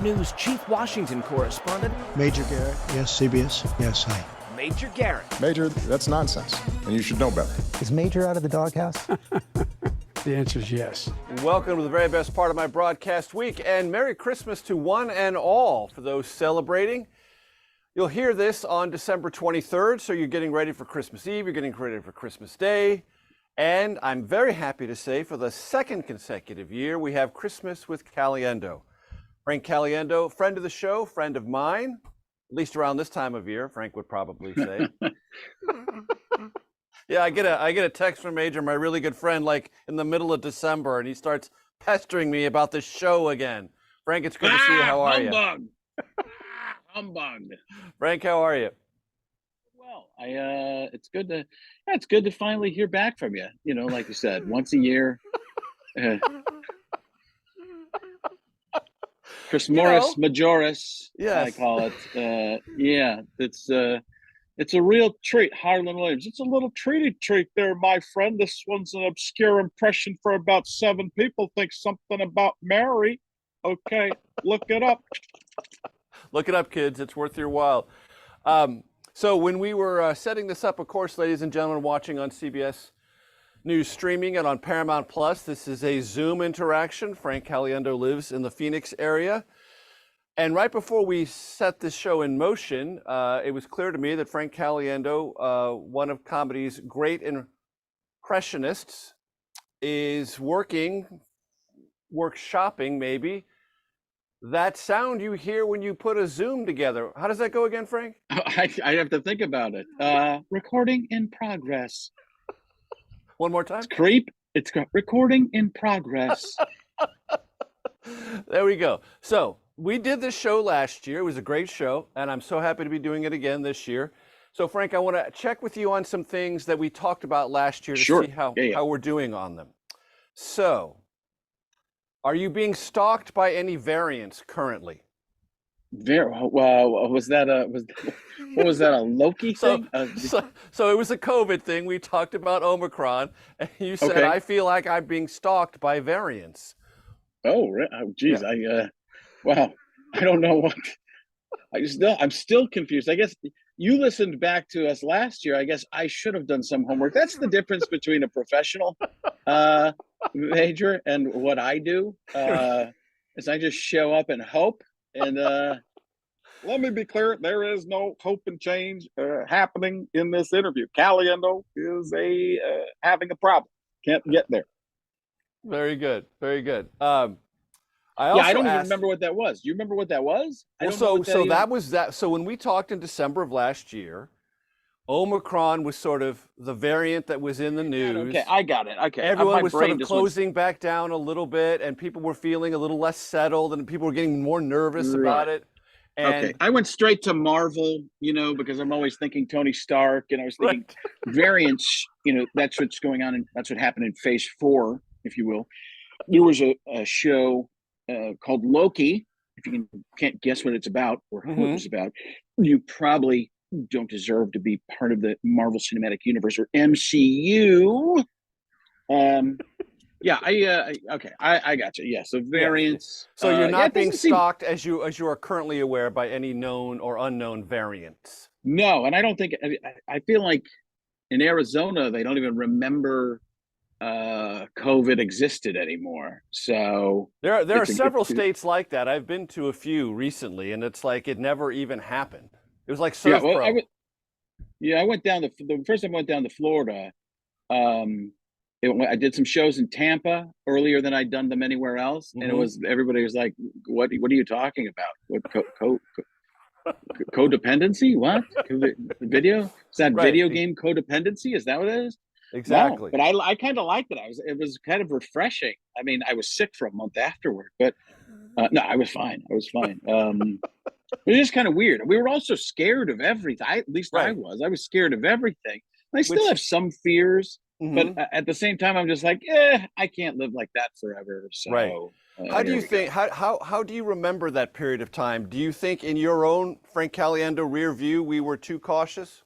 News chief Washington correspondent, Major Garrett, yes, CBS, yes, hi. Major Garrett. Major, that's nonsense, and you should know better. Is Major out of the doghouse? The answer is yes. Welcome to the very best part of my broadcast week, and Merry Christmas to one and all for those celebrating. You'll hear this on December 23rd, so you're getting ready for Christmas Eve, you're getting ready for Christmas Day, and I'm very happy to say for the second consecutive year, we have Christmas with Caliendo. Frank Caliendo, friend of the show, friend of mine, at least around this time of year, Frank would probably say. Yeah, I get a text from Major, my really good friend, like in the middle of December, and he starts pestering me about the show again. Frank, it's good to see you. How are you? Humbug. Frank, how are you? Well, it's good to finally hear back from you. You know, like you said, once a year. Christmas Majoris, yes. I call it. Yeah, it's a real treat. Harlan Williams, it's a little treat there, my friend. This one's an obscure impression for about 7 people. Think something about Mary. Okay, look it up. Look it up, kids. It's worth your while. So when we were setting this up, of course, ladies and gentlemen, watching on CBS News Streaming and on Paramount Plus, this is a Zoom interaction. Frank Caliendo lives in the Phoenix area. And right before we set this show in motion, it was clear to me that Frank Caliendo, one of comedy's great impressionists, is workshopping maybe, that sound you hear when you put a Zoom together. How does that go again, Frank? I have to think about it. Recording in progress. One more time. It's creep. It's recording in progress. There we go. So we did this show last year. It was a great show, and I'm so happy to be doing it again this year. So, Frank, I want to check with you on some things that we talked about last year to see how we're doing on them. So, are you being stalked by any variants currently? Was that a Loki thing? So it was a COVID thing. We talked about Omicron, and you said, okay. I feel like I'm being stalked by variants. Oh, geez. Yeah. Wow. I don't know what. I'm still confused. I guess you listened back to us last year. I guess I should have done some homework. That's the difference between a professional Major and what I do. Is I just show up and hope. And let me be clear, there is no hope and change happening in this interview. Caliendo is having a problem. Can't get there. Very good. Very good. I don't even remember what that was. Do you remember what that was? So when we talked in December of last year, Omicron was sort of the variant that was in the news. Okay, I got it. Okay, everyone was sort of closing back down a little bit, and people were feeling a little less settled, and people were getting more nervous about it. And okay, I went straight to Marvel, because I'm always tithinking Tony Stark, and I was thinking variants. That's what's going on, and that's what happened in Phase 4, if you will. There was a show called Loki. If you can't guess what it's about or who it's about, you probably don't deserve to be part of the Marvel Cinematic Universe or MCU. I got you. Yeah, so variants. So you're not being stalked as you are currently aware by any known or unknown variants. No, and I don't think I feel like in Arizona they don't even remember COVID existed anymore. So there are several states like that. I've been to a few recently, and it's like it never even happened. It was like Surf Pro. I went down the first time I went down to Florida. I did some shows in Tampa earlier than I'd done them anywhere else, and everybody was like, "What are you talking about? What codependency? What video? Is that video game codependency? Is that what it is?" Exactly. No, but I kind of liked it. It was kind of refreshing. I mean, I was sick for a month afterward, but no, I was fine. It was just kind of weird. We were also scared of everything. I was scared of everything. I still have some fears, but at the same time, I'm just like, I can't live like that forever. So, how do you think? How do you remember that period of time? Do you think, in your own Frank Caliendo rear view, we were too cautious?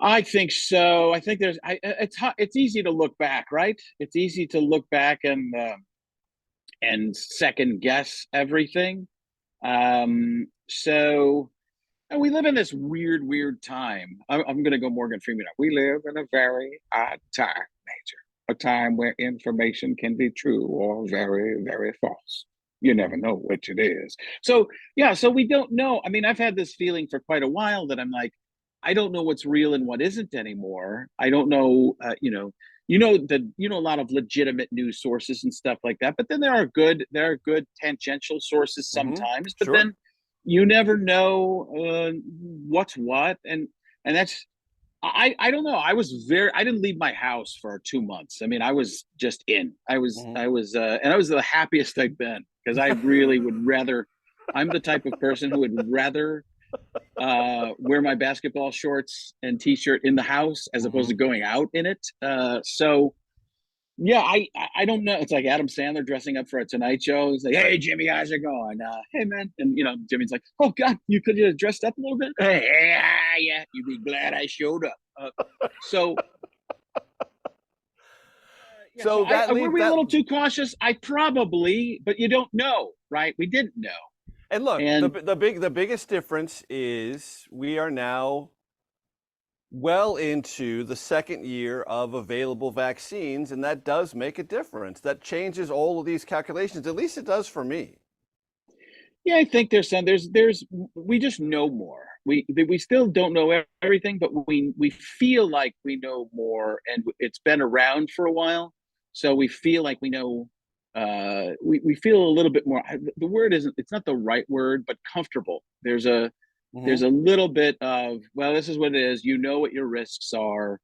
I think so. I think it's easy to look back, right? It's easy to look back and and second guess everything. So and we live in this weird time. I'm going to go Morgan Freeman. We live in a very odd time, Major. A time where information can be true or very, very false. You never know which it is. So, yeah, so we don't know. I mean, I've had this feeling for quite a while that I'm like, I don't know what's real and what isn't anymore. I don't know, a lot of legitimate news sources and stuff like that. But then there are good tangential sources sometimes. But Sure. then you never know what's what, and that's I don't know. I didn't leave my house for 2 months. I mean, I was just in. I was the happiest I've been because I really would rather. I'm the type of person who would rather wear my basketball shorts and t-shirt in the house as opposed to going out in it. So yeah, I don't know. It's like Adam Sandler dressing up for a Tonight Show. He's like, "Hey, Jimmy, how's it going? Hey, man." And, Jimmy's like, "Oh, God, you could have dressed up a little bit?" "Hey, yeah, you'd be glad I showed up." So were we a little too cautious? But you don't know, right? We didn't know. And look, the biggest difference is we are now well into the second year of available vaccines, and that does make a difference. That changes all of these calculations. At least it does for me. Yeah, I think we just know more. We still don't know everything, but we feel like we know more, and it's been around for a while, so we feel like we know. We feel a little bit more. The word it's not the right word, but comfortable. There's a little bit of, well, this is what it is. You know what your risks are,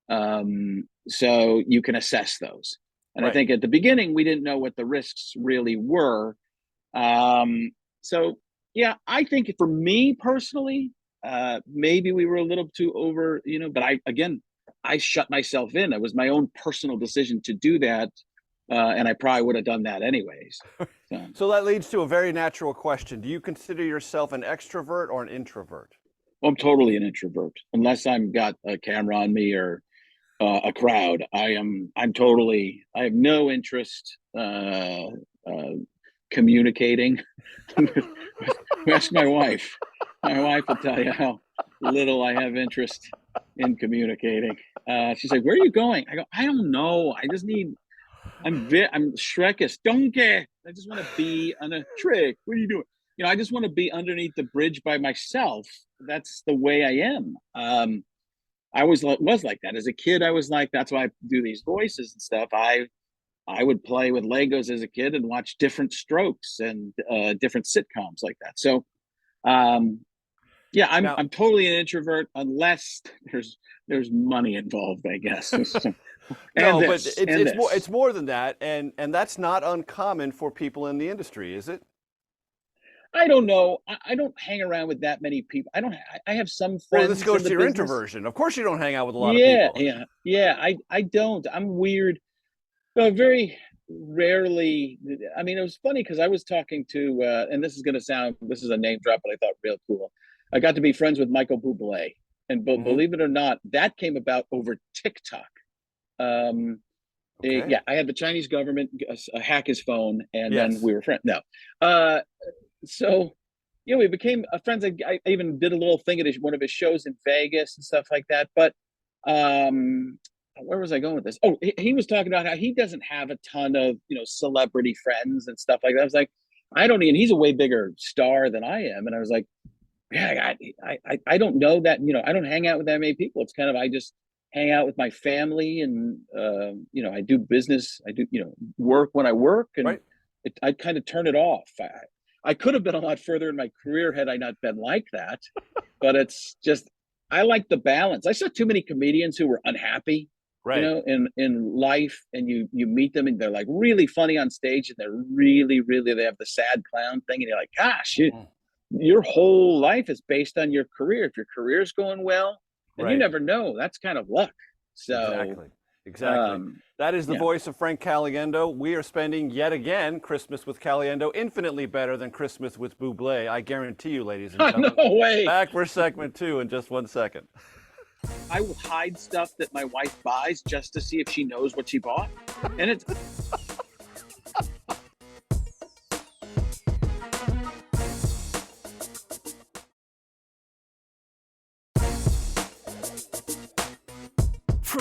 so you can assess those. And I think at the beginning we didn't know what the risks really were. So yeah, I think for me personally, maybe we were a little too over, but I shut myself in. It was my own personal decision to do that. And I probably would have done that anyways. So that leads to a very natural question. Do you consider yourself an extrovert or an introvert? I'm totally an introvert, unless I'm got a camera on me or a crowd. I have no interest communicating. Ask my wife. My wife will tell you how little I have interest in communicating. She's like, "Where are you going?" I go, "I don't know. I just need." I'm Shrekist. Donkey. I just want to be on a trick. What are you doing? I just want to be underneath the bridge by myself. That's the way I am. I was like that as a kid. I was like, that's why I do these voices and stuff. I would play with Legos as a kid and watch Different Strokes and different sitcoms like that. So, yeah, I'm totally an introvert unless there's money involved, I guess. No, but it's more than that, and that's not uncommon for people in the industry, is it? I don't know. I don't hang around with that many people. I have some friends. Well, this goes to your introversion. Of course, you don't hang out with a lot of people. Yeah. I don't. I'm weird. Very rarely. I mean, it was funny because I was talking to, and this is a name drop, but I thought real cool. I got to be friends with Michael Bublé, and believe it or not, that came about over TikTok. Yeah, I had the Chinese government hack his phone, and then we were friends. No, so we became friends. I even did a little thing at one of his shows in Vegas and stuff like that. But where was I going with this? Oh, he was talking about how he doesn't have a ton of celebrity friends and stuff like that. I was like, I don't even. He's a way bigger star than I am, and I was like, yeah, I don't know that. I don't hang out with that many people. It's kind of I just hang out with my family, and I do business. I do work when I work, and I kind of turn it off. I could have been a lot further in my career had I not been like that, but it's just I like the balance. I saw too many comedians who were unhappy, in life, and you meet them and they're like really funny on stage, and they're really they have the sad clown thing, and you're like, gosh, your whole life is based on your career. If your career's going well. And you never know. That's kind of luck. So Exactly. That is the voice of Frank Caliendo. We are spending yet again Christmas with Caliendo, infinitely better than Christmas with Bublé. I guarantee you, ladies and gentlemen. No way. Back for segment 2 in just 1 second. I will hide stuff that my wife buys just to see if she knows what she bought. And it's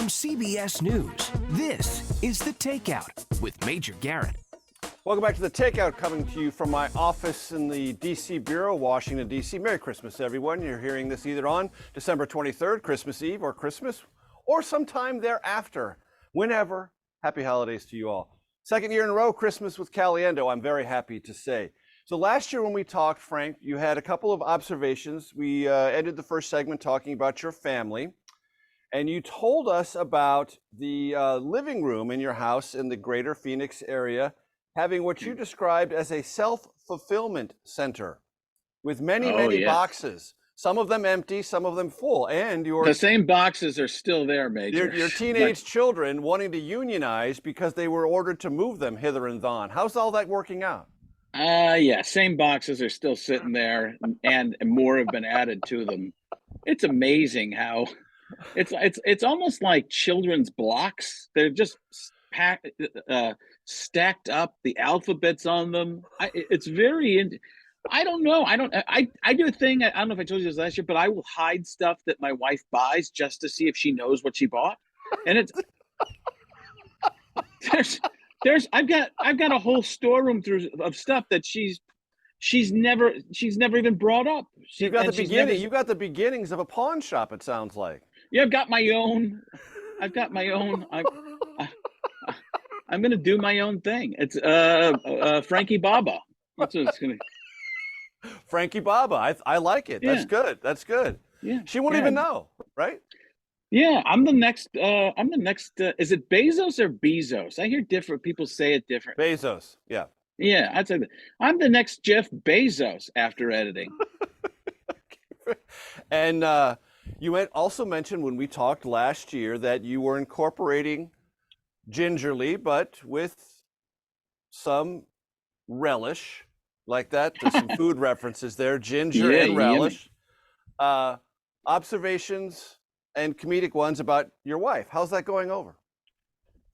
From CBS News, this is The Takeout with Major Garrett. Welcome back to The Takeout, coming to you from my office in the D.C. Bureau, Washington, D.C. Merry Christmas, everyone. You're hearing this either on December 23rd, Christmas Eve, or Christmas, or sometime thereafter. Whenever, happy holidays to you all. Second year in a row, Christmas with Caliendo, I'm very happy to say. So last year when we talked, Frank, you had a couple of observations. We ended the first segment talking about your family, and you told us about the living room in your house in the greater Phoenix area having what you described as a self-fulfillment center with many boxes. Some of them empty, some of them full. And the same boxes are still there, Major. Your teenage children wanting to unionize because they were ordered to move them hither and thon. How's all that working out? Yeah, same boxes are still sitting there, and more have been added to them. It's amazing how it's almost like children's blocks. They're just packed, stacked up, the alphabets on them. It's very. I don't know. I do a thing. I don't know if I told you this last year, but I will hide stuff that my wife buys just to see if she knows what she bought. And it's I've got a whole storeroom of stuff that she's never even brought up. You've got the beginnings of a pawn shop, it sounds like. Yeah, I've got my own. I'm gonna do my own thing. It's Frankie Baba. That's what it's gonna. Frankie Baba. I like it. Yeah. That's good. Yeah. She won't even know, right? Yeah, I'm the next. Is it Bezos or Bezos? I hear different people say it different. Bezos. Yeah. Yeah, I'd say that. I'm the next Jeff Bezos after editing. And you also mentioned when we talked last year that you were incorporating gingerly, but with some relish, like that. There's some food references there, ginger and relish. Observations and comedic ones about your wife. How's that going over?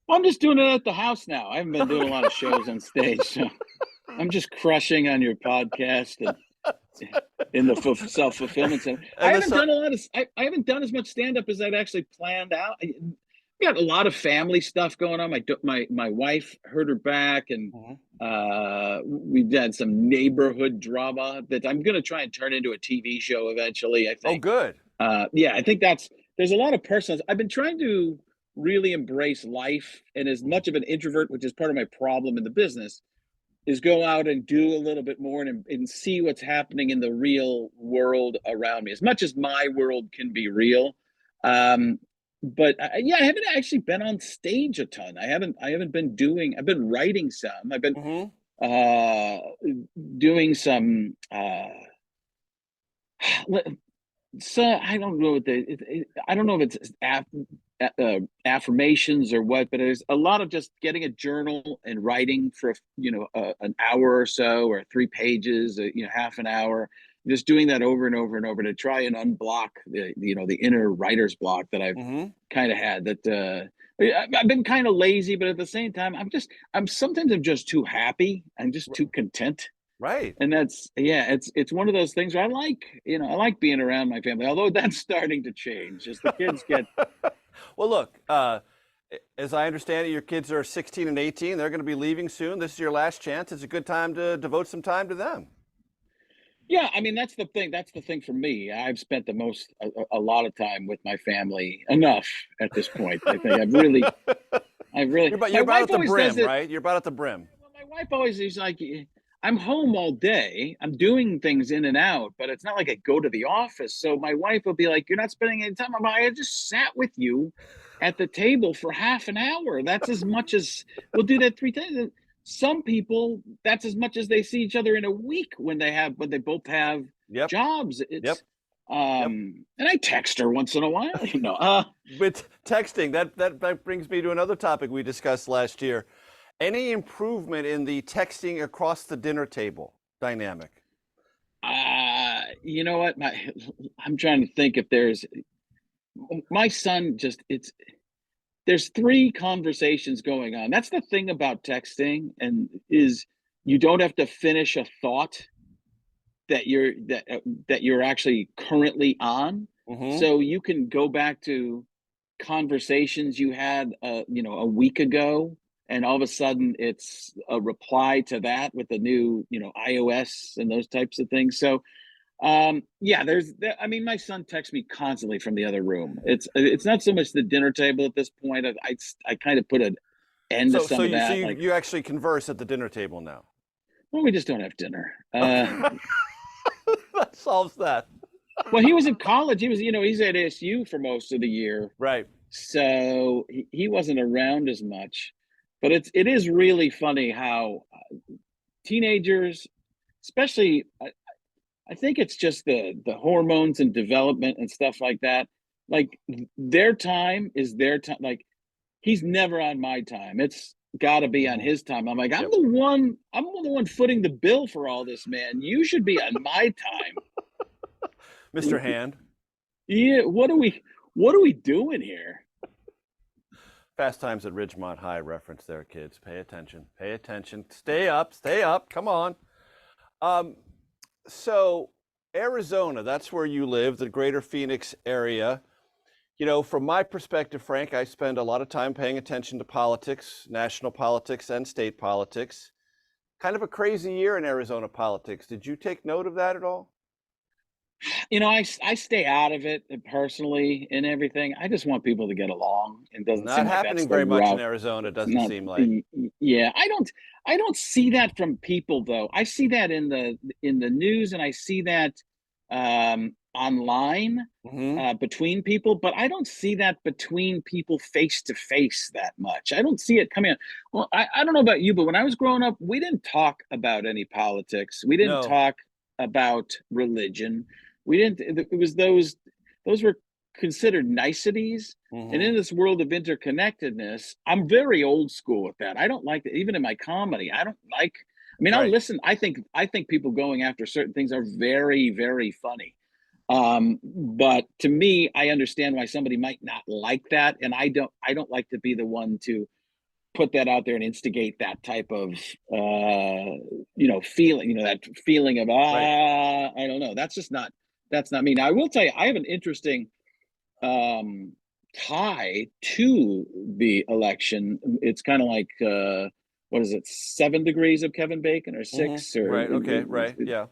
Well, I'm just doing it at the house now. I haven't been doing a lot of shows on stage, so I'm just crushing on your podcast and in the self-fulfillment center. I haven't done as much stand-up as I'd actually planned out. We got a lot of family stuff going on. My wife hurt her back, and we've had some neighborhood drama that I'm going to try and turn into a TV show eventually, I think. Oh, good. Yeah, I think there's a lot of personal. I've been trying to really embrace life, and as much of an introvert, which is part of my problem in the business, is go out and do a little bit more and see what's happening in the real world around me, as much as my world can be real. But I haven't actually been on stage a ton. I haven't been doing. I've been writing some. I've been doing some. So I don't know I don't know if it's affirmations or what, but there's a lot of just getting a journal and writing for an hour or so, or 3 pages, half an hour. Just doing that over and over and over to try and unblock the inner writer's block that I've kind of had. That I've been kind of lazy, but at the same time, I'm sometimes just too happy. I'm just too content. Right. And it's one of those things where I like being around my family, although that's starting to change as the kids get. Well, look, as I understand it, your kids are 16 and 18. They're going to be leaving soon. This is your last chance. It's a good time to devote some time to them. Yeah, I mean, that's the thing. That's the thing for me. I've spent a lot of time with my family enough at this point. I think I've really. You're about at the brim, right? You're about at the brim. Well, my wife always is like, I'm home all day. I'm doing things in and out, but it's not like I go to the office. So my wife will be like, "You're not spending any time." I just sat with you at the table for half an hour. That's as much as we'll do that 3 times. Some people, that's as much as they see each other in a week when they both have jobs. And I text her once in a while, But texting, that brings me to another topic we discussed last year. Any improvement in the texting across the dinner table dynamic? You know what? I'm trying to think if my son there's 3 conversations going on. That's the thing about texting, and is you don't have to finish a thought that you're actually currently on. So you can go back to conversations you had, a week ago, and all of a sudden it's a reply to that with the new, iOS and those types of things. So, yeah, I mean, my son texts me constantly from the other room. It's not so much the dinner table at this point. I kind of put an end to some of that. So you actually converse at the dinner table now? Well, we just don't have dinner. That solves that. Well, he was in college. He was, he's at ASU for most of the year. Right. So he wasn't around as much. But it is really funny how teenagers, especially, I think it's just the hormones and development and stuff like that. Like their time is their time. Like he's never on my time. It's got to be on his time. I'm like, I'm the one footing the bill for all this, man. You should be on my time. Mr. Hand. Yeah, what are we doing here? Fast Times at Ridgemont High reference there, kids. Pay attention. Pay attention. Stay up. Come on. So Arizona, that's where you live, the greater Phoenix area. From my perspective, Frank, I spend a lot of time paying attention to politics, national politics and state politics. Kind of a crazy year in Arizona politics. Did you take note of that at all? I stay out of it personally and everything. I just want people to get along. It doesn't Not seem like happening that's very the much route. in Arizona, it doesn't seem like. Yeah, I don't see that from people though. I see that in the news, and I see that online between people, but I don't see that between people face to face that much. I don't see it coming out. Well, I don't know about you, but when I was growing up, we didn't talk about any politics. We didn't talk about religion. We didn't. It was those were considered niceties. And in this world of interconnectedness, I'm very old school with that. I don't like that. Even in my comedy, I don't like. I mean, I'll listen. I think people going after certain things are very, very funny. But to me, I understand why somebody might not like that, and I don't like to be the one to put that out there and instigate that type of feeling. That feeling of I don't know. That's not me. Now I will tell you, I have an interesting tie to the election. It's kind of like what is it, 7 degrees of Kevin Bacon or 6 or right? Okay, right, yeah.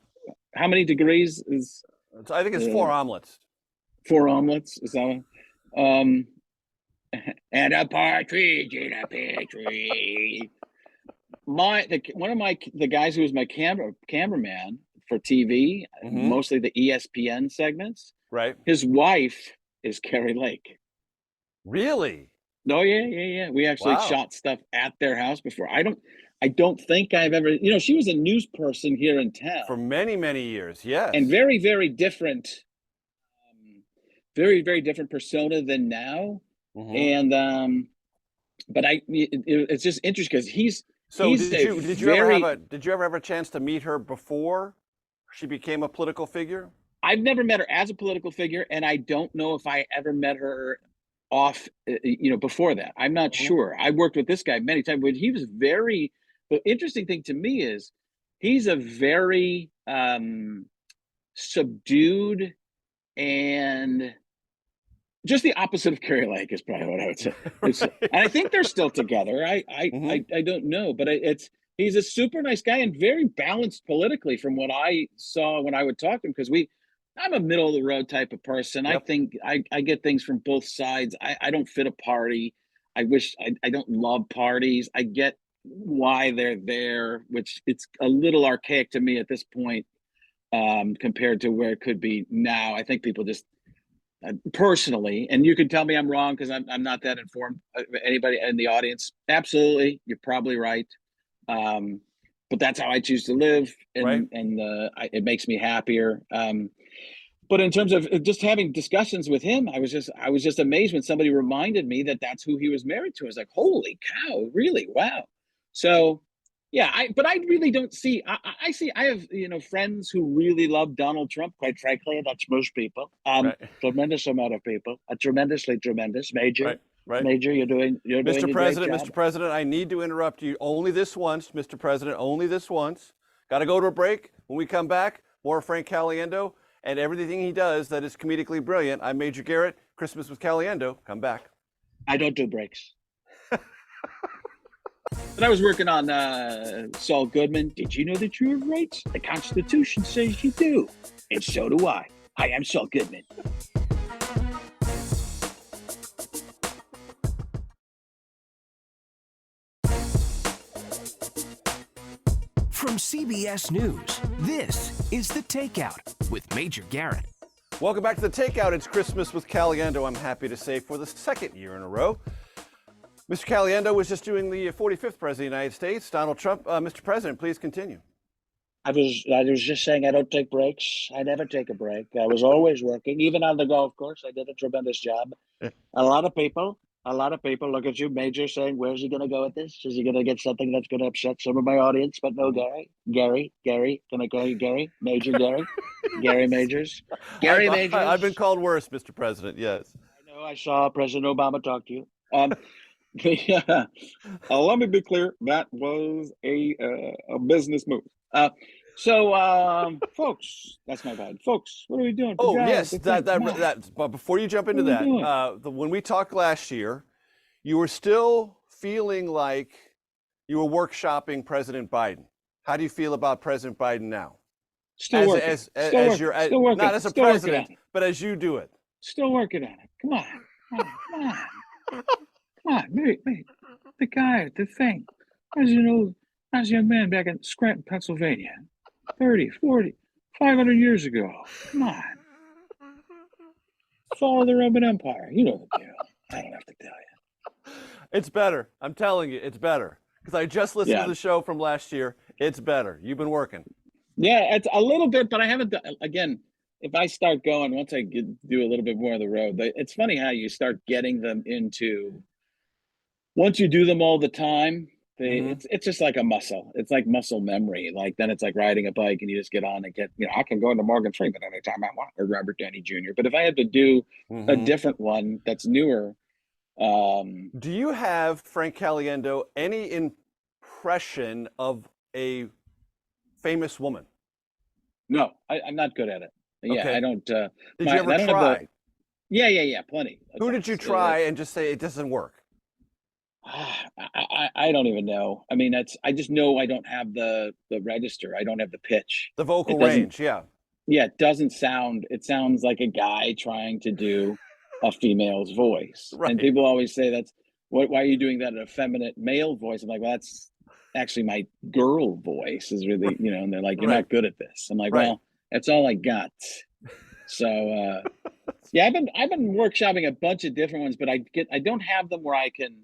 How many degrees is? I think it's 4 omelets. 4 omelets is that one? And a partridge in a pear tree. One of the guys who was my cameraman for TV, mostly the ESPN segments. Right. His wife is Carrie Lake. Really? Oh yeah. We actually shot stuff at their house before. I don't think I've ever. She was a news person here in town for many, many years. Yes. And very, very different. Very, very different persona than now. And but it's just interesting because he's. So did you ever have a chance to meet her before she became a political figure? I've never met her as a political figure, and I don't know if I ever met her before that. I'm not sure. I worked with this guy many times, but he was very. The interesting thing to me is he's a very subdued and just the opposite of Carrie Lake is probably what I would say. And I think they're still together. I don't know, but he's a super nice guy and very balanced politically from what I saw when I would talk to him, because I'm a middle of the road type of person. Yep. I think I get things from both sides. I don't fit a party. I don't love parties. I get why they're there, which it's a little archaic to me at this point compared to where it could be now. I think people just personally, and you can tell me I'm wrong because I'm not that informed. Anybody in the audience, absolutely, you're probably right. But that's how I choose to live, and it makes me happier. But in terms of just having discussions with him, I was just amazed when somebody reminded me that that's who he was married to. I was like, holy cow, really? Wow. So yeah, but I really don't see. I have friends who really love Donald Trump. Quite frankly, that's most people. Tremendous amount of people. Tremendously tremendous. Major. Right. Major, you're doing Mr. President, Mr. President, I need to interrupt you only this once, Mr. President, only this once. Got to go to a break. When we come back, more Frank Caliendo and everything he does that is comedically brilliant. I'm Major Garrett. Christmas with Caliendo. Come back. I don't do breaks. But I was working on Saul Goodman. Did you know that you have rights? The Constitution says you do. And so do I. Hi, I'm Saul Goodman. From CBS News, this is The Takeout with Major Garrett. Welcome back to The Takeout. It's Christmas with Caliendo, I'm happy to say, for the second year in a row. Mr. Caliendo was just doing the 45th President of the United States, Donald Trump. Mr. President, please continue. I was just saying I don't take breaks. I never take a break. I was always working, even on the golf course. I did a tremendous job. A lot of people look at you, Major, saying, where's he going to go with this? Is he going to get something that's going to upset some of my audience? But no, Gary, can I call you Gary? Major Gary? Gary Majors? Gary Majors? I've been called worse, Mr. President, yes. I know, I saw President Obama talk to you. Let me be clear. That was a business move. Folks, that's my bad. Folks, what are we doing? Oh, yes, but before you jump into that, when we talked last year, you were still feeling like you were workshopping President Biden. How do you feel about President Biden now? Still working. Not as a president, but as you do it. Still working on it. Come on. Come on, mate. The guy, the thing. As you know, as a young man back in Scranton, Pennsylvania, 30, 40, 500 years ago. Come on. Fall of the Roman Empire. You know the deal. I don't have to tell you. It's better. I'm telling you, it's better. Because I just listened to the show from last year. It's better. You've been working. Yeah, it's a little bit, but I haven't done, again, if I start going, once I do a little bit more of the road, it's funny how you start getting them into, once you do them all the time, it's just like a muscle. It's like muscle memory. Like then it's like riding a bike and you just get on and I can go into Morgan Freeman anytime I want, or Robert Downey Jr. But if I had to do a different one that's newer. Do you have, Frank Caliendo, any impression of a famous woman? No, I'm not good at it. Yeah, okay. I don't. Did you ever try? Yeah, plenty. Who did you try and just say it doesn't work? I don't even know. I mean, I just know I don't have the register. I don't have the pitch. The vocal range, yeah. Yeah, it sounds like a guy trying to do a female's voice. Right. And people always say why are you doing that in a feminine male voice? I'm like, well, that's actually my girl voice is really, and they're like, you're not good at this. I'm like, well, that's all I got. So, yeah, I've been workshopping a bunch of different ones, but I don't have them where I can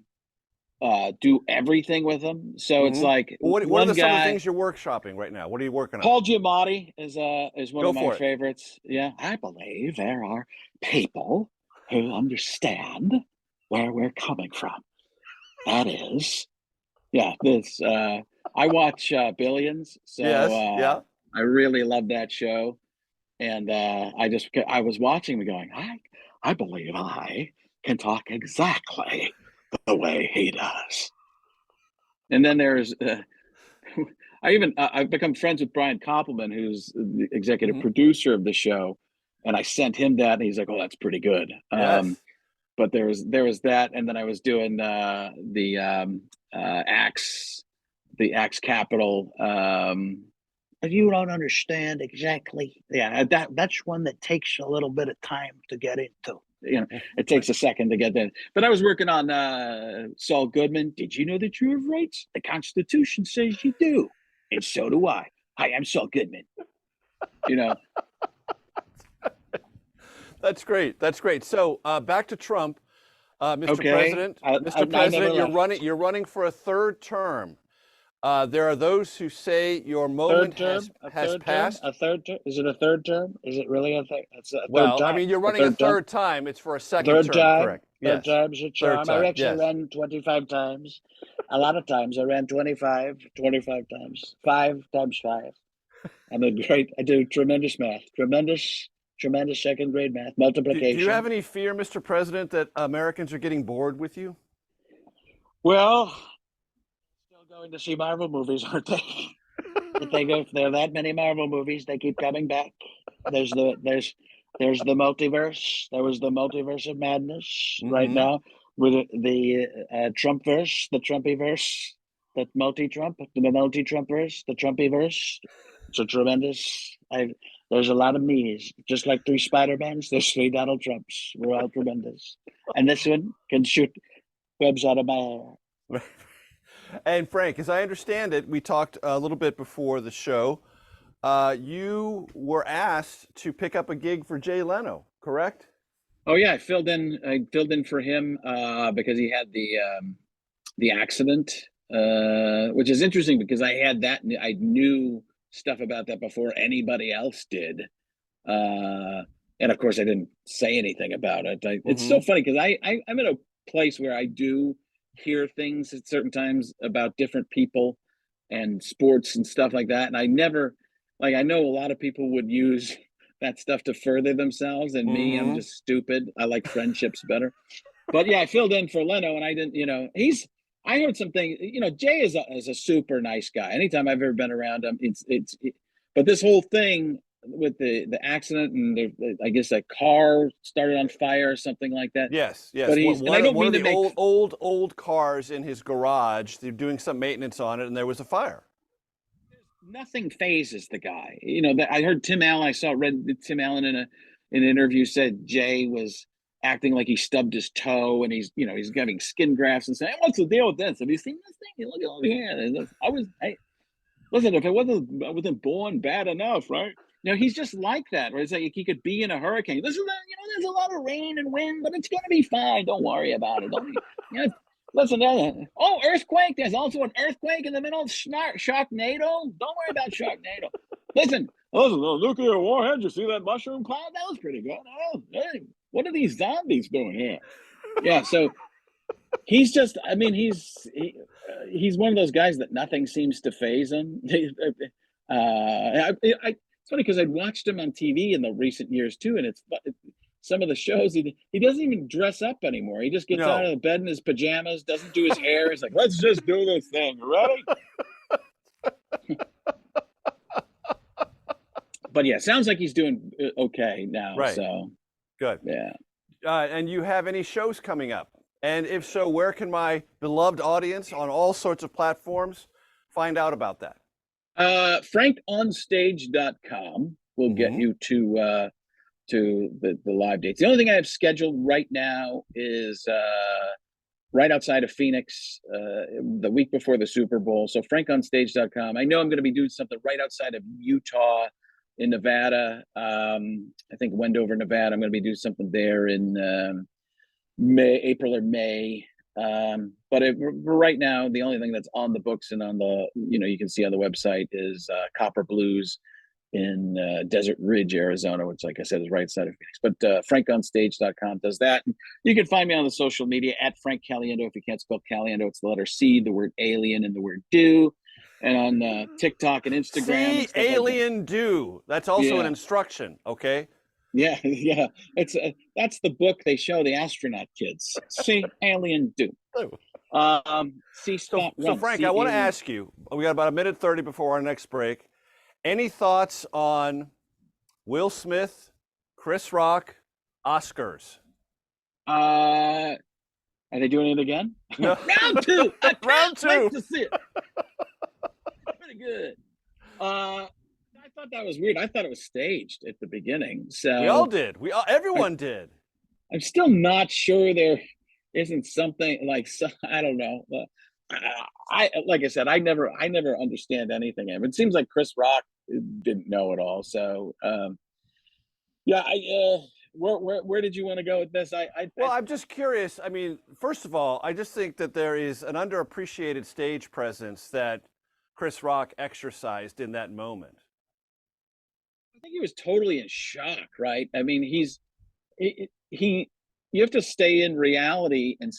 do everything with them. So it's like, what are some of the things you're workshopping right now? What are you working on? Paul Giamatti is one of my favorites. Yeah, I believe there are people who understand where we're coming from. That is, this. I watch Billions, so I really love that show, and I was watching and going, I believe I can talk exactly the way he does. And then there's I've become friends with Brian Koppelman, who's the executive producer of the show, and I sent him that and he's like, oh, that's pretty good. Yes. But there was that, and then I was doing the Axe Capital. You don't understand exactly. Yeah, that's one that takes a little bit of time to get into. It takes a second to get there. But I was working on Saul Goodman. Did you know that you have rights? The Constitution says you do, and so do I. Hi, I'm Saul Goodman. That's great. That's great. So back to Trump, Mr. President. Mr. President, you're running for a third term. There are those who say your moment has passed. A third term? Is it a third term? Is it really a third? It's a third time. I mean, you're running a third time. It's for a second term, correct? Third time's a charm. I actually ran 25 times. A lot of times I ran 25 times. 5 times 5. I do tremendous math. Tremendous second grade math, multiplication. Do you have any fear, Mr. President, that Americans are getting bored with you? Well, still going to see Marvel movies, aren't they? If there are that many Marvel movies, they keep coming back. There's the multiverse. There was the multiverse of madness right now. with the Trump verse, the Trumpy verse, the multi-Trump verse, the Trumpy verse. It's a tremendous. There's a lot of me's, just like 3 Spider-Mans. There's 3 Donald Trumps. We're all tremendous, and this one can shoot webs out of my hair. And Frank, as I understand it, we talked a little bit before the show. You were asked to pick up a gig for Jay Leno, correct? Oh yeah, I filled in for him because he had the accident, which is interesting because I had that. I knew stuff about that before anybody else did, and of course I didn't say anything about it. It's so funny because I'm in a place where I do hear things at certain times about different people and sports and stuff like that, and I never, like, I know a lot of people would use that stuff to further themselves, and me, I'm just stupid. I like friendships better. But yeah, I filled in for Leno, and I didn't, I heard some things, Jay is a super nice guy. Anytime I've ever been around him, but this whole thing with the accident and I guess that car started on fire or something like that. Yes. But One of the old cars in his garage, they're doing some maintenance on it, and there was a fire. Nothing phases the guy. I heard Tim Allen. Read Tim Allen in an interview said Jay was acting like he stubbed his toe, and he's getting skin grafts and saying, "What's the deal with this? Have you seen this thing? Look over here." Listen, if I wasn't born bad enough, right? He's just like that. Right? It's like he could be in a hurricane. There's a lot of rain and wind, but it's gonna be fine. Don't worry about it. Listen, earthquake. There's also an earthquake in the middle of Sharknado. Don't worry about Sharknado. Listen, nuclear warhead. You see that mushroom cloud? That was pretty good. Oh, hey, what are these zombies doing here? Yeah, so he's just, he's one of those guys that nothing seems to faze him. It's funny because I'd watched him on TV in the recent years too, and it's some of the shows he doesn't even dress up anymore. He just gets out of the bed in his pajamas, doesn't do his hair. He's like, "Let's just do this thing, ready?" But yeah, sounds like he's doing okay now. Right. So good. Yeah. And you have any shows coming up? And if so, where can my beloved audience on all sorts of platforms find out about that? FrankOnStage.com will get you to the live dates. The only thing I have scheduled right now is right outside of Phoenix the week before the Super Bowl. So FrankOnStage.com. I know I'm going to be doing something right outside of Utah in Nevada. I think Wendover, Nevada. I'm going to be doing something there in April or May. But right now, the only thing that's on the books and on the, you can see on the website is Copper Blues in Desert Ridge, Arizona, which, like I said, is right outside of Phoenix. But FrankOnStage.com does that. You can find me on the social media at Frank Caliendo. If you can't spell Caliendo, it's the letter C, the word alien, and the word do. And on TikTok and Instagram. See, alien do. That's also an instruction, okay? Yeah. That's the book they show the astronaut kids. See, alien do. See, stop. So Frank, I want to ask you, we got about 1:30 before our next break. Any thoughts on Will Smith, Chris Rock, Oscars? Are they doing it again? No. Round 2. Round 2. Wait to see it. Pretty good. I thought that was weird. I thought it was staged at the beginning. So we all did. Everyone did. I'm still not sure there isn't something like, I don't know. I like I said, I never understand anything. It seems like Chris Rock didn't know it all. So where did you want to go with this? I'm just curious. I mean, first of all, I just think that there is an underappreciated stage presence that Chris Rock exercised in that moment. I think he was totally in shock, right? I mean, you have to stay in reality and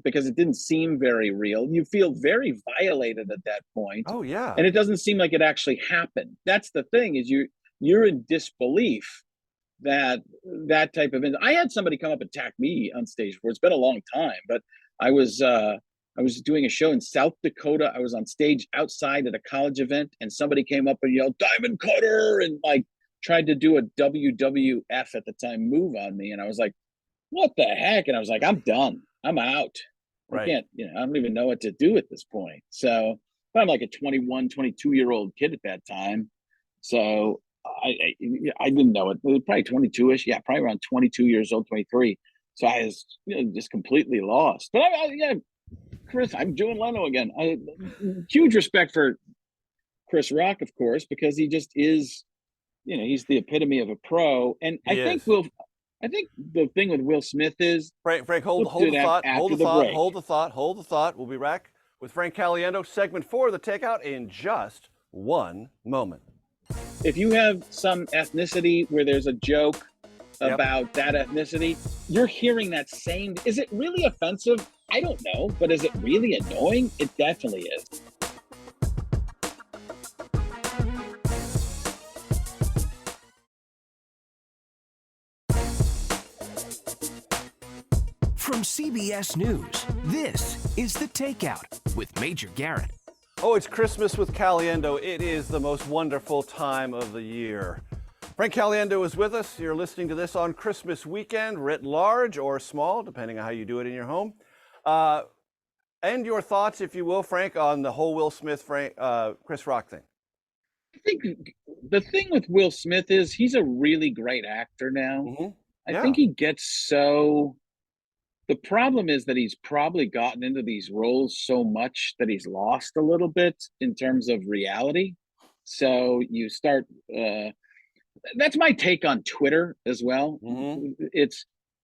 because it didn't seem very real. You feel very violated at that point. Oh yeah. And it doesn't seem like it actually happened. That's the thing, is you're in disbelief that type of I had somebody come up and attack me on stage before. It's been a long time, but I was doing a show in South Dakota. I was on stage outside at a college event, and somebody came up and yelled "Diamond Cutter" and tried to do a WWF at the time move on me, and I was like, what the heck? And I was like, I'm done. I'm out. I Right. can't, I don't even know what to do at this point. So, but I'm like a 21, 22-year-old kid at that time. So I didn't know it. It was probably 22-ish. Yeah, probably around 22 years old, 23. So I was just completely lost. But yeah, Chris, I'm doing Leno again. Huge respect for Chris Rock, of course, because he just is, he's the epitome of a pro. And He is. I think the thing with Will Smith is Frank, hold we'll do the that thought. after Hold the the thought. break. Hold the thought. Hold the thought. We'll be back with Frank Caliendo, segment 4 of the Takeout in just one moment. If you have some ethnicity where there's a joke about that ethnicity, you're hearing that same. Is it really offensive? I don't know, but is it really annoying? It definitely is. From CBS News, this is The Takeout with Major Garrett. Oh, it's Christmas with Caliendo. It is the most wonderful time of the year. Frank Caliendo is with us. You're listening to this on Christmas weekend, writ large or small, depending on how you do it in your home. And your thoughts, if you will, Frank, on the whole Will Smith, Chris Rock thing. I think the thing with Will Smith is he's a really great actor now. Mm-hmm. I think he gets so. The problem is that he's probably gotten into these roles so much that he's lost a little bit in terms of reality. So you start. That's my take on Twitter as well. Mm-hmm.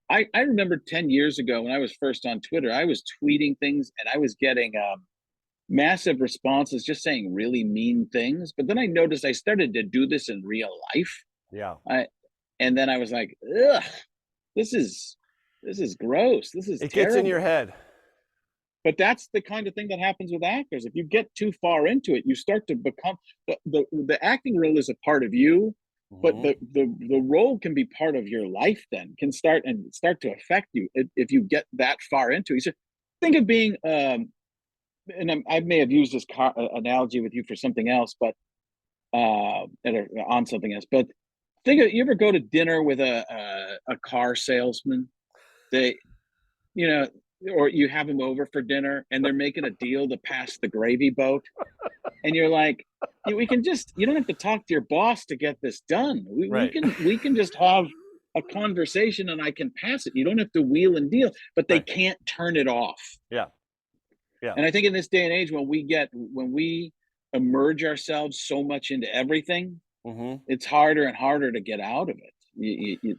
I remember 10 years ago when I was first on Twitter, I was tweeting things and I was getting massive responses just saying really mean things. But then I noticed I started to do this in real life. Yeah. And then I was like, ugh, this is gross. This is It terrible. gets in your head. But that's the kind of thing that happens with actors. If you get too far into it, you start to become the acting role is a part of you, but the role can be part of your life. Then can start to affect you if you get that far into it. So think of being, and I may have used this analogy with you for something else, but on something else. But think of, you ever go to dinner with a car salesman? They, or you have them over for dinner and they're making a deal to pass the gravy boat. And you're like, we can just, you don't have to talk to your boss to get this done. We can just have a conversation and I can pass it. You don't have to wheel and deal, but they can't turn it off. Yeah. Yeah. And I think in this day and age, when we immerse ourselves so much into everything, it's harder and harder to get out of it.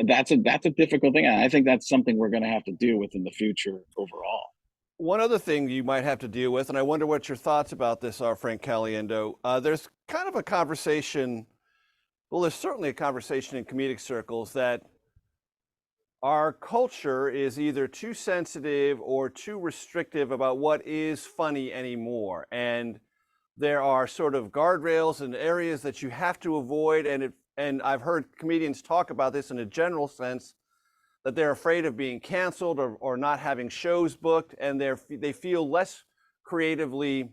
That's a difficult thing. And I think that's something we're going to have to deal with in the future overall. One other thing you might have to deal with, and I wonder what your thoughts about this are, Frank Caliendo. There's kind of a conversation, well, there's certainly a conversation in comedic circles that our culture is either too sensitive or too restrictive about what is funny anymore. And there are sort of guardrails and areas that you have to avoid. And I've heard comedians talk about this in a general sense, that they're afraid of being canceled or not having shows booked, and they feel less creatively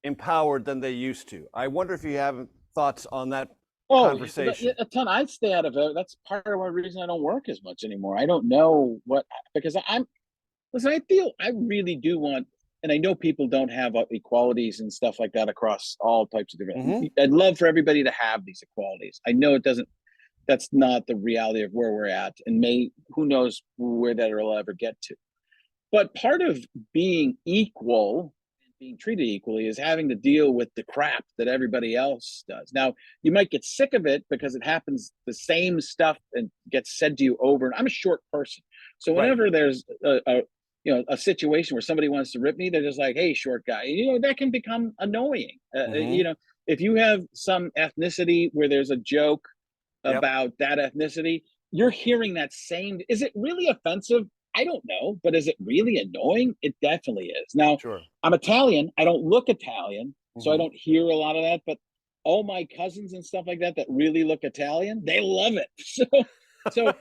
empowered than they used to. I wonder if you have thoughts on that conversation. A ton. I stay out of it. That's part of one reason I don't work as much anymore. I don't know because I feel I really do want, and I know people don't have equalities and stuff like that across all types of different. I'd love for everybody to have these equalities. I know that's not the reality of where we're at, and who knows where that will ever get to. But part of being equal and being treated equally is having to deal with the crap that everybody else does. Now, you might get sick of it because it happens, the same stuff and gets said to you over. And I'm a short person, so whenever there's a situation where somebody wants to rip me, they're just like, "Hey, short guy," that can become annoying. If you have some ethnicity where there's a joke about that ethnicity, you're hearing that same. Is it really offensive? I don't know, but is it really annoying? It definitely is. Now, I'm Italian. I don't look Italian, so I don't hear a lot of that. But all my cousins and stuff like that really look Italian, they love it. So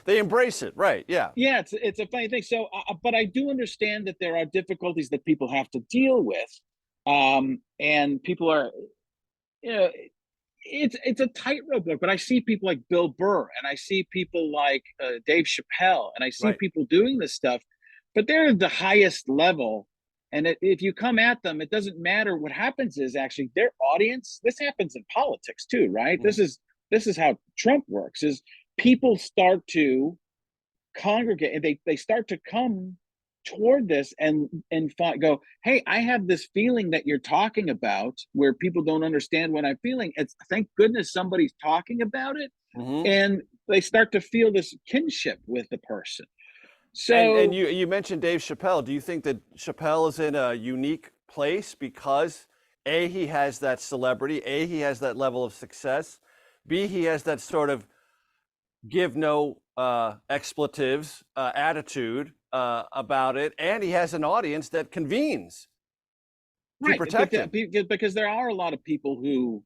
they embrace it, right? Yeah. Yeah, it's a funny thing. So, but I do understand that there are difficulties that people have to deal with, and people are, it's a tightrope book. But I see people like Bill Burr, and I see people like Dave Chappelle, and I see Right. people doing this stuff, but they're the highest level. And if you come at them, it doesn't matter. What happens is actually their audience. This happens in politics too, right? Mm-hmm. This is how Trump works. Is people start to congregate, and they start to come toward this and go, hey, I have this feeling that you're talking about, where people don't understand what I'm feeling. It's thank goodness somebody's talking about it, Mm-hmm. and they start to feel this kinship with the person. So And you mentioned Dave Chappelle. Do you think that Chappelle is in a unique place because A, he has that celebrity, A, he has that level of success, B, he has that sort of give no expletives attitude about it, and he has an audience that convenes to protect him. Because there are a lot of people who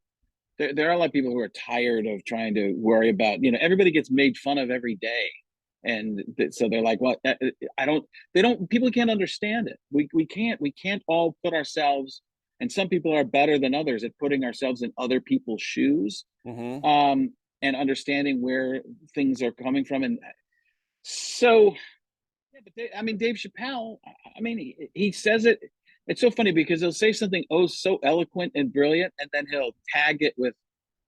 there are a lot of people who are tired of trying to worry about, everybody gets made fun of every day, and so they're like, well, people can't understand it. We can't all put ourselves, and some people are better than others at putting ourselves in other people's shoes. Mm-hmm. And understanding where things are coming from. And so, Dave Chappelle, he says it. It's so funny because he'll say something so eloquent and brilliant, and then he'll tag it with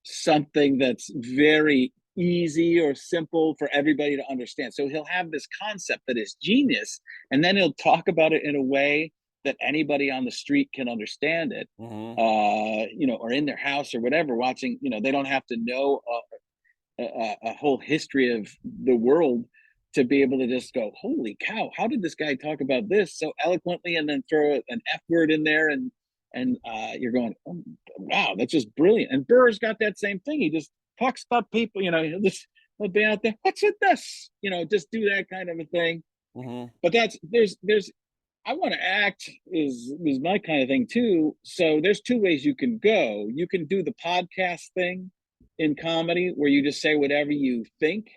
something that's very easy or simple for everybody to understand. So he'll have this concept that is genius, and then he'll talk about it in a way that anybody on the street can understand it, Mm-hmm. or in their house or whatever, watching, they don't have to know a whole history of the world to be able to just go, holy cow, how did this guy talk about this so eloquently, and then throw an F word in there, and you're going, oh, wow, that's just brilliant. And Burr's got that same thing. He just talks about people, he'll be out there, what's with this? Just do that kind of a thing. Mm-hmm. But there's I want to act is my kind of thing too. So there's two ways you can go. You can do the podcast thing in comedy, where you just say whatever you think,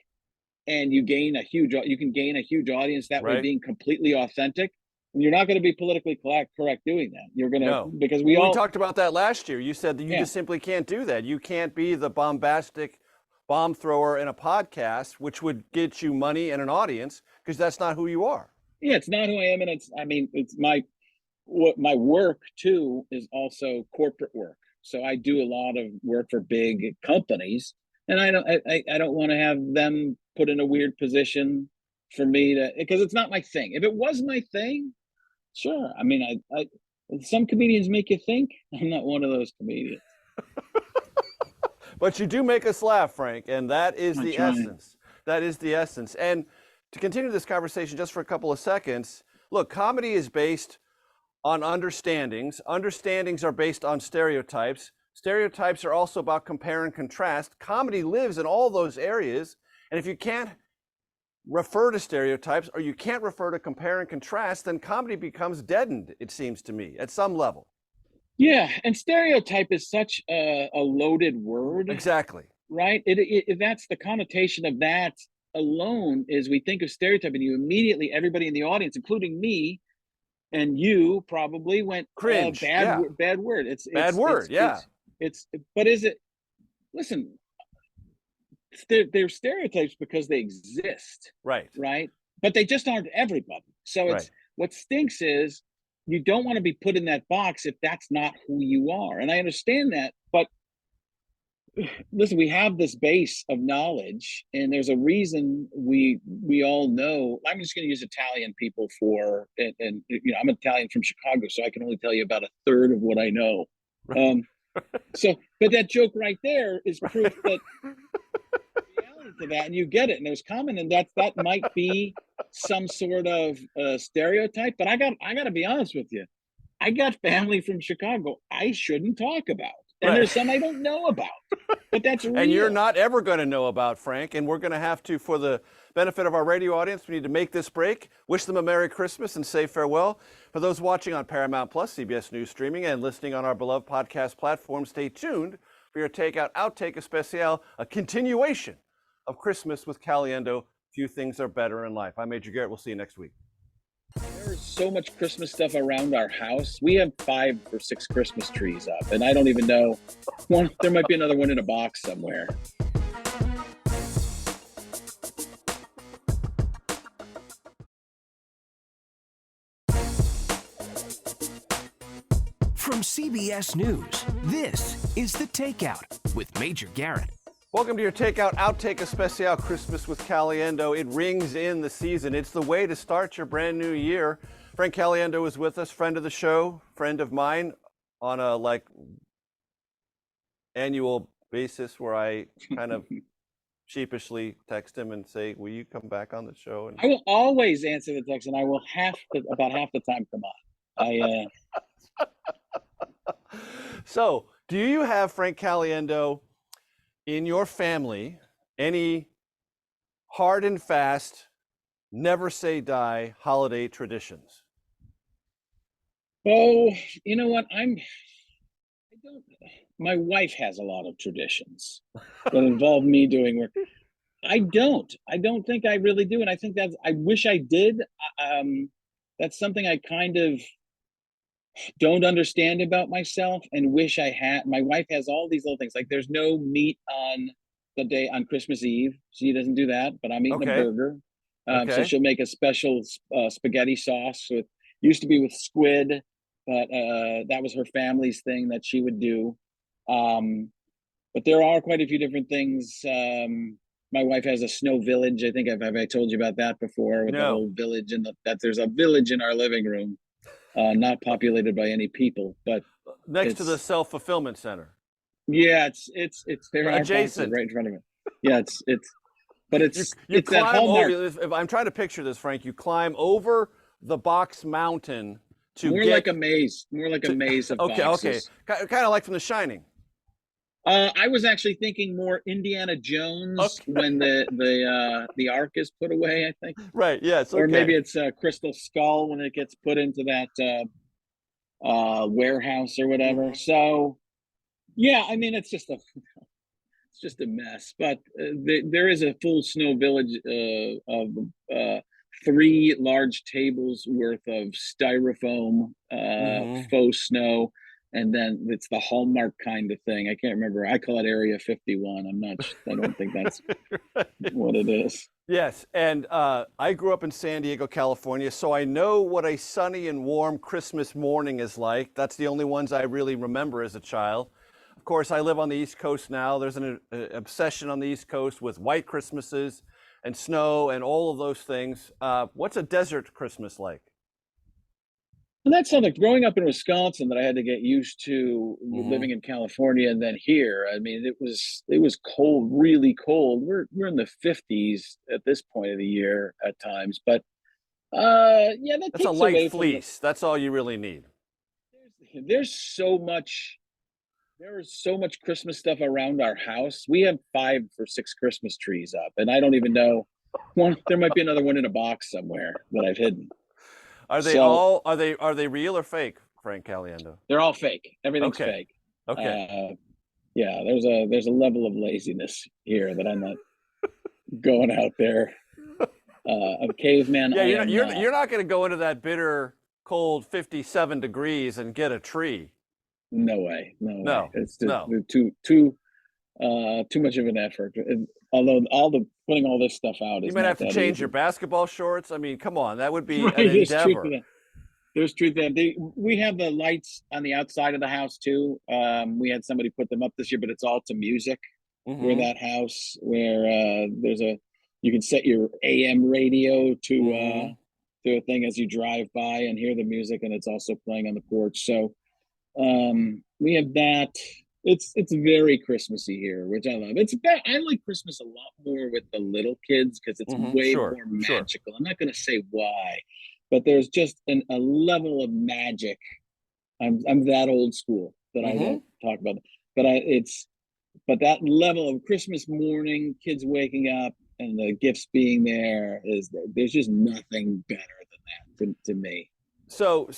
and you can gain a huge audience that way, Right. being completely authentic. And you're not going to be politically correct doing that. You're going to, No. because we talked about that last year. You said that you just simply can't do that. You can't be the bombastic bomb thrower in a podcast, which would get you money and an audience, because that's not who you are. Yeah, it's not who I am, and it's my work too is also corporate work. So I do a lot of work for big companies, and I don't want to have them put in a weird position for me because it's not my thing. If it was my thing, sure. Some comedians make you think. I'm not one of those comedians. But you do make us laugh, Frank, and that is the essence. That is the essence. And to continue this conversation just for a couple of seconds, look, comedy is based on understandings. Understandings are based on stereotypes. Stereotypes are also about compare and contrast. Comedy lives in all those areas. And if you can't refer to stereotypes, or you can't refer to compare and contrast, then comedy becomes deadened, it seems to me, at some level. Yeah, and stereotype is such a loaded word. Exactly. Right? That's the connotation of that alone, is we think of stereotype, and you immediately, everybody in the audience, including me and you, probably went cringe. Bad word. It's bad word. But is it? Listen, they're stereotypes because they exist. Right. But they just aren't everybody. So it's what stinks is you don't want to be put in that box if that's not who you are. And I understand that, but listen, we have this base of knowledge, and there's a reason we all know. I'm just going to use Italian people and I'm Italian from Chicago, so I can only tell you about a third of what I know. But that joke right there is proof that reality to that, and you get it, and there's comment, and that might be some sort of stereotype. But I got to be honest with you, I got family from Chicago I shouldn't talk about. And there's some I don't know about, but that's real. And you're not ever going to know about, Frank. And we're going to have to, for the benefit of our radio audience, we need to make this break, wish them a Merry Christmas, and say farewell. For those watching on Paramount Plus, CBS News Streaming, and listening on our beloved podcast platform, stay tuned for your Takeout Outtake Especial, a continuation of Christmas with Caliendo. Few things are better in life. I'm Major Garrett. We'll see you next week. There's so much Christmas stuff around our house. We have 5 or 6 Christmas trees up, and I don't even know one. There might be another one in a box somewhere. From CBS News, this is The Takeout with Major Garrett. Welcome to your Takeout Outtake Especial Christmas with Caliendo. It rings in the season. It's the way to start your brand new year. Frank Caliendo is with us, friend of the show, friend of mine, on a annual basis where I kind of sheepishly text him and say, will you come back on the show? And I will always answer the text, and I will about half the time come on. So, do you have, Frank Caliendo, in your family, any hard and fast, never say die holiday traditions? Oh, you know what? My wife has a lot of traditions that involve me doing work. I don't think I really do. And I think I wish I did. That's something I kind of don't understand about myself and wish I had. My wife has all these little things, like there's no meat on Christmas Eve. She doesn't do that, but I'm eating a burger. So she'll make a special spaghetti sauce used to be with squid, but that was her family's thing that she would do. But there are quite a few different things. My wife has a snow village. I think I told you about that before, with the whole village, and that there's a village in our living room. Not populated by any people, but next to the self-fulfillment center. Yeah, it's there adjacent, right in front of me. Yeah, it's you it's climb that hallmark. over. I'm trying to picture this, Frank. You climb over the box mountain to more like a maze of boxes. Kind of like from The Shining. I was actually thinking more Indiana Jones when the Ark is put away, I think. Right. Yes. Or maybe it's Crystal Skull when it gets put into that warehouse or whatever. So, yeah, I mean, it's just a mess. But there is a full snow village of 3 large tables worth of styrofoam faux snow. And then it's the Hallmark kind of thing. I can't remember. I call it Area 51. I don't think that's what it is. Yes. And I grew up in San Diego, California, so I know what a sunny and warm Christmas morning is like. That's the only ones I really remember as a child. Of course, I live on the East Coast now. There's an obsession on the East Coast with white Christmases and snow and all of those things. What's a desert Christmas like? And that's something, growing up in Wisconsin, that I had to get used to living in California and then here. I mean, it was cold, really cold. We're in the 50s at this point of the year at times, but that's a light fleece. That's all you really need. There's so much Christmas stuff around our house. We have 5 or 6 Christmas trees up, and I don't even know one. There might be another one in a box somewhere that I've hidden. Are they real or fake, Frank Caliendo? They're all fake. Everything's fake. Okay. Yeah, there's a level of laziness here that I'm not going out there. A caveman. Yeah, you're not going to go into that bitter, cold 57 degrees and get a tree. No way. No. It's just too much of an effort. Although putting all this stuff out is, you might have to change your basketball shorts. I mean, come on, that would be an endeavor. There's truth to that. We have the lights on the outside of the house too. We had somebody put them up this year, but it's all to music. Where that house, where you can set your AM radio to a thing as you drive by and hear the music, and it's also playing on the porch. So we have that. It's very Christmassy here, which I love. I like Christmas a lot more with the little kids because it's way more magical. I'm not going to say why, but there's just a level of magic. I'm that old school that I don't talk about, but that level of Christmas morning, kids waking up and the gifts being there's just nothing better than that to me. So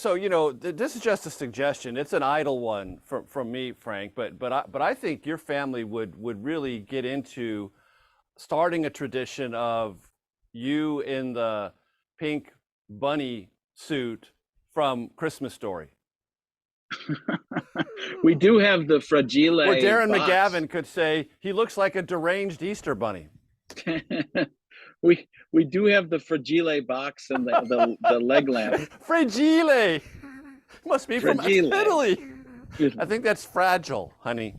this is just a suggestion. It's an idle one from me, Frank. But I think your family would really get into starting a tradition of you in the pink bunny suit from Christmas Story. We do have the fragile. Or Darren box. McGavin could say he looks like a deranged Easter bunny. we do have the fragile box and the leg lamp. Fragile. Must be from Fragile. Italy. I think that's fragile, honey.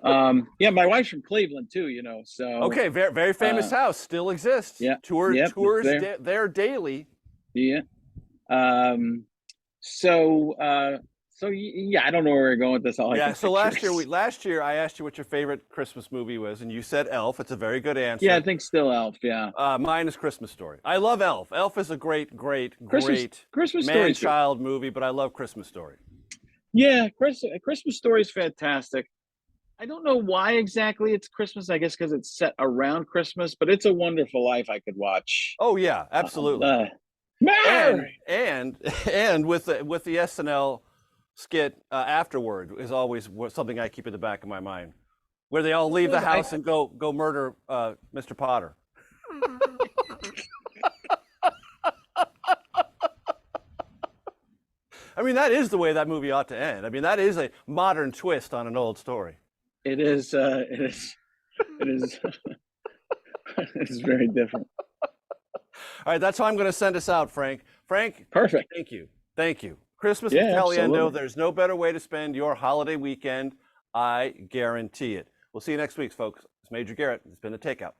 Yeah, my wife's from Cleveland too, so. Okay, very, very famous house, still exists. Yeah. Tours there. there daily. Yeah. So yeah, I don't know where we're going with this. So last year I asked you what your favorite Christmas movie was, and you said Elf. It's a very good answer. Yeah, I think still Elf. Yeah. Mine is Christmas Story. I love Elf. Elf is a great Christmas man-child movie, but I love Christmas Story. Yeah, Christmas Story is fantastic. I don't know why exactly it's Christmas. I guess because it's set around Christmas, but It's a Wonderful Life I could watch. Oh yeah, absolutely. And with the SNL skit afterward is always something I keep in the back of my mind, where they all leave the house and go murder Mr. Potter. I mean, that is the way that movie ought to end. I mean, that is a modern twist on an old story. It is. It is. It's very different. All right, that's how I'm going to send us out, Frank. Frank, perfect. Thank you. Christmas with Caliendo. Absolutely. There's no better way to spend your holiday weekend. I guarantee it. We'll see you next week, folks. It's Major Garrett. It's been the Takeout.